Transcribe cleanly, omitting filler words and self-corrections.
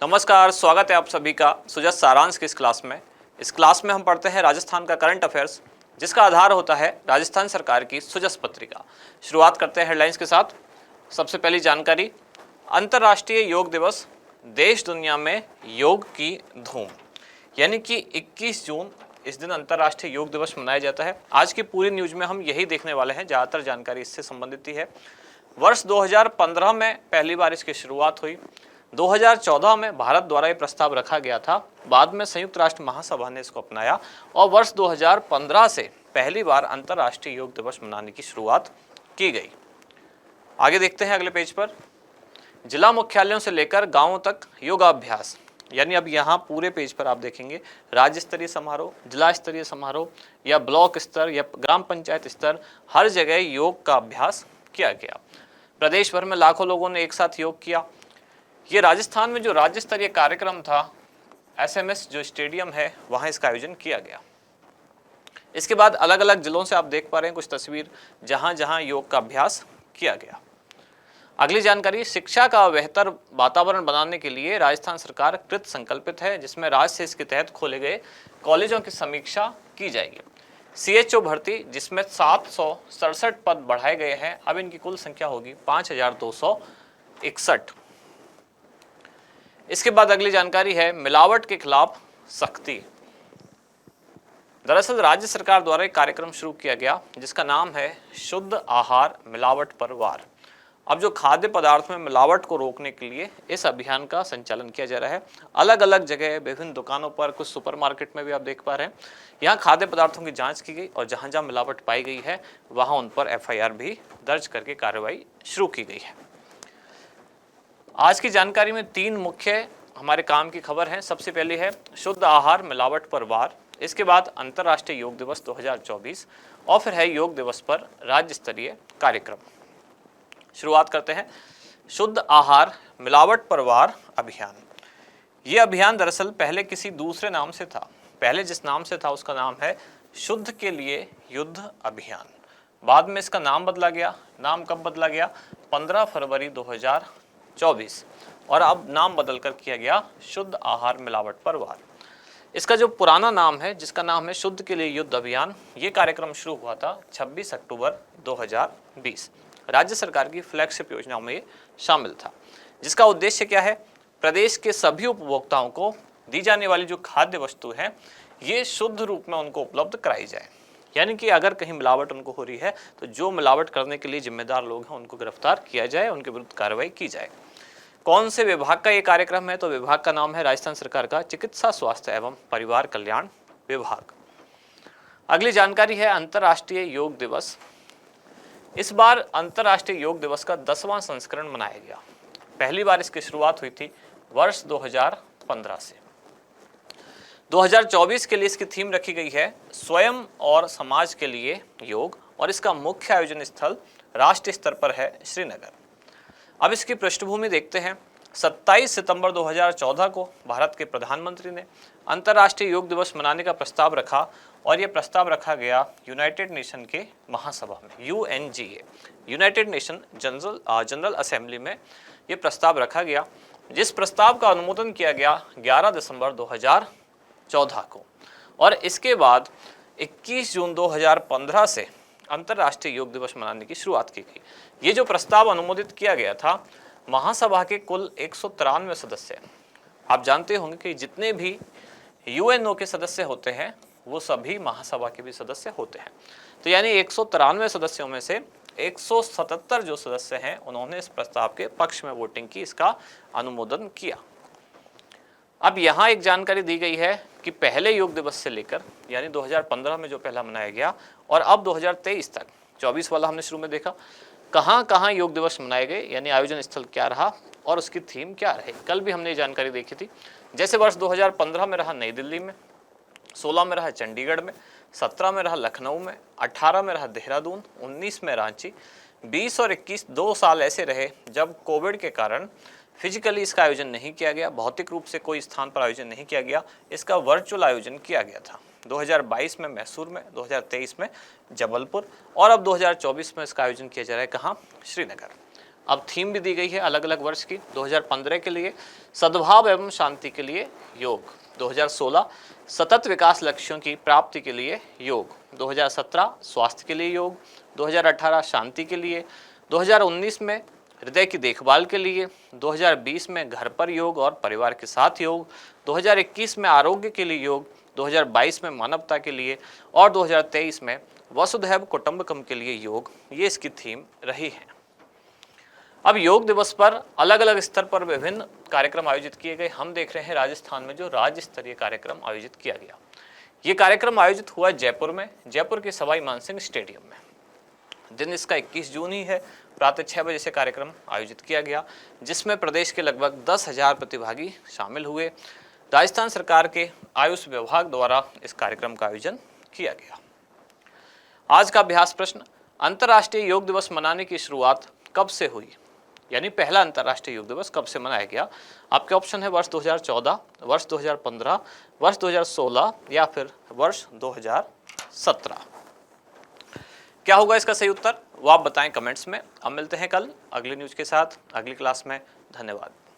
नमस्कार, स्वागत है आप सभी का सुजस सारांश की इस क्लास में। इस क्लास में हम पढ़ते हैं राजस्थान का करंट अफेयर्स, जिसका आधार होता है राजस्थान सरकार की सुजस पत्रिका। शुरुआत करते हैं हेडलाइंस के साथ। सबसे पहली जानकारी, अंतर्राष्ट्रीय योग दिवस, देश दुनिया में योग की धूम। यानी कि 21 जून इस दिन अंतर्राष्ट्रीय योग दिवस मनाया जाता है। आज की पूरी न्यूज में हम यही देखने वाले हैं, ज़्यादातर जानकारी इससे संबंधित ही है। वर्ष 2015 में पहली बार इसकी शुरुआत हुई। 2014 में भारत द्वारा ये प्रस्ताव रखा गया था, बाद में संयुक्त राष्ट्र महासभा ने इसको अपनाया और वर्ष 2015 से पहली बार अंतर्राष्ट्रीय योग दिवस मनाने की शुरुआत की गई। आगे देखते हैं अगले पेज पर। जिला मुख्यालयों से लेकर गांवों तक योगाभ्यास, यानी अब यहाँ पूरे पेज पर आप देखेंगे राज्य स्तरीय समारोह, जिला स्तरीय समारोह या ब्लॉक स्तर या ग्राम पंचायत स्तर, हर जगह योग का अभ्यास किया गया। प्रदेश भर में लाखों लोगों ने एक साथ योग किया। ये राजस्थान में जो राज्य स्तरीय कार्यक्रम था, SMS जो स्टेडियम है, वहाँ इसका आयोजन किया गया। इसके बाद अलग अलग जिलों से आप देख पा रहे हैं कुछ तस्वीर, जहाँ जहाँ योग का अभ्यास किया गया। अगली जानकारी, शिक्षा का बेहतर वातावरण बनाने के लिए राजस्थान सरकार कृत संकल्पित है, जिसमें राज्य से इसके तहत खोले गए कॉलेजों की समीक्षा की जाएगी। CHO भर्ती, जिसमें 767 पद बढ़ाए गए हैं, अब इनकी कुल संख्या होगी 5261। इसके बाद अगली जानकारी है मिलावट के खिलाफ सख्ती। दरअसल राज्य सरकार द्वारा एक कार्यक्रम शुरू किया गया जिसका नाम है शुद्ध आहार मिलावट पर वार। अब जो खाद्य पदार्थ में मिलावट को रोकने के लिए इस अभियान का संचालन किया जा रहा है। अलग अलग जगह विभिन्न दुकानों पर, कुछ सुपरमार्केट में भी आप देख पा रहे हैं, यहाँ खाद्य पदार्थों की जांच की गई और जहाँ जहाँ मिलावट पाई गई है वहाँ उन पर FIR भी दर्ज करके कार्रवाई शुरू की गई है। आज की जानकारी में 3 मुख्य हमारे काम की खबर है। सबसे पहली है शुद्ध आहार मिलावट पर वार, इसके बाद अंतर्राष्ट्रीय योग दिवस 2024 और फिर है योग दिवस पर राज्य स्तरीय कार्यक्रम। शुरुआत करते हैं शुद्ध आहार मिलावट पर वार अभियान। ये अभियान दरअसल पहले किसी दूसरे नाम से था। पहले जिस नाम से था उसका नाम है शुद्ध के लिए युद्ध अभियान। बाद में इसका नाम बदला गया। नाम कब बदला गया? 15 फरवरी 2024, और अब नाम बदलकर किया गया शुद्ध आहार मिलावट पर वार। इसका जो पुराना नाम है, जिसका नाम है शुद्ध के लिए युद्ध अभियान, ये कार्यक्रम शुरू हुआ था 26 अक्टूबर 2020। राज्य सरकार की फ्लैगशिप योजनाओं में ये शामिल था, जिसका उद्देश्य क्या है? प्रदेश के सभी उपभोक्ताओं को दी जाने वाली जो खाद्य वस्तु है, ये शुद्ध रूप में उनको उपलब्ध कराई जाए। यानी कि अगर कहीं मिलावट उनको हो रही है तो जो मिलावट करने के लिए जिम्मेदार लोग हैं उनको गिरफ्तार किया जाए, उनके विरुद्ध कार्रवाई की जाए। कौन से विभाग का ये कार्यक्रम है? तो विभाग का नाम है राजस्थान सरकार का चिकित्सा स्वास्थ्य एवं परिवार कल्याण विभाग। अगली जानकारी है अंतर्राष्ट्रीय योग दिवस। इस बार अंतर्राष्ट्रीय योग दिवस का 10वां संस्करण मनाया गया। पहली बार इसकी शुरुआत हुई थी वर्ष 2015 से। 2024 के लिए इसकी थीम रखी गई है स्वयं और समाज के लिए योग, और इसका मुख्य आयोजन स्थल राष्ट्रीय स्तर पर है श्रीनगर। अब इसकी पृष्ठभूमि देखते हैं। 27 सितंबर 2014 को भारत के प्रधानमंत्री ने अंतर्राष्ट्रीय योग दिवस मनाने का प्रस्ताव रखा, और ये प्रस्ताव रखा गया यूनाइटेड नेशन के महासभा में, UNGA, United nation general assembly में ये प्रस्ताव रखा गया, जिस प्रस्ताव का अनुमोदन किया गया 11 दिसंबर 2014 को। और इसके बाद 21 जून 2015 से अंतर्राष्ट्रीय योग दिवस मनाने की शुरुआत की गई। ये जो प्रस्ताव अनुमोदित किया गया था, महासभा के कुल 193 सदस्य, आप जानते होंगे कि जितने भी UNO के सदस्य होते हैं वो सभी महासभा के भी सदस्य होते हैं। तो यानी 193 सदस्यों में से 177 जो सदस्य हैं उन्होंने इस प्रस्ताव के पक्ष में वोटिंग की, इसका अनुमोदन किया। अब यहाँ एक जानकारी दी गई है कि पहले योग दिवस से लेकर, यानी 2015 में जो पहला मनाया गया, और अब 2023 तक, 24 वाला हमने शुरू में देखा, कहाँ कहाँ योग दिवस मनाए गए, यानी आयोजन स्थल क्या रहा और उसकी थीम क्या रही। कल भी हमने ये जानकारी देखी थी। जैसे वर्ष 2015 में रहा नई दिल्ली में, 16 में रहा चंडीगढ़ में, 17 में रहा लखनऊ में, 18 में रहा देहरादून, 19 में रांची, 20 और 21 2 साल ऐसे रहे जब कोविड के कारण फिजिकली इसका आयोजन नहीं किया गया, भौतिक रूप से कोई स्थान पर आयोजन नहीं किया गया, इसका वर्चुअल आयोजन किया गया था। 2022 में मैसूर में, 2023 में जबलपुर, और अब 2024 में इसका आयोजन किया जा रहा है कहाँ? श्रीनगर। अब थीम भी दी गई है अलग अलग वर्ष की। 2015 के लिए सद्भाव एवं शांति के लिए योग, 2016 सतत विकास लक्ष्यों की प्राप्ति के लिए योग, 2017 स्वास्थ्य के लिए योग, 2018 शांति के लिए, 2019 में हृदय की देखभाल के लिए, 2020 में घर पर योग और परिवार के साथ योग, 2021 में आरोग्य के लिए योग, 2022 में मानवता के लिए और 2023 में वसुधैव कुटुंबकम के लिए योग, ये इसकी थीम रही है। अब योग दिवस पर अलग अलग स्तर पर विभिन्न कार्यक्रम आयोजित किए गए। हम देख रहे हैं राजस्थान में जो राज्य स्तरीय कार्यक्रम आयोजित किया गया, ये कार्यक्रम आयोजित हुआ जयपुर में, जयपुर के सवाई मानसिंह स्टेडियम में। दिन इसका 21 जून ही है। प्रातः 6 बजे से कार्यक्रम आयोजित किया गया, जिसमें प्रदेश के लगभग 10,000 प्रतिभागी शामिल हुए। राजस्थान सरकार के आयुष विभाग द्वारा इस कार्यक्रम का आयोजन किया गया। आज का अभ्यास प्रश्न, अंतर्राष्ट्रीय योग दिवस मनाने की शुरुआत कब से हुई? यानी पहला अंतर्राष्ट्रीय योग दिवस कब से मनाया गया? आपके ऑप्शन है वर्ष 2014, वर्ष 2015, वर्ष 2016 या फिर वर्ष 2017। क्या होगा इसका सही उत्तर, वो आप बताएं कमेंट्स में। अब मिलते हैं कल अगली न्यूज के साथ अगली क्लास में। धन्यवाद।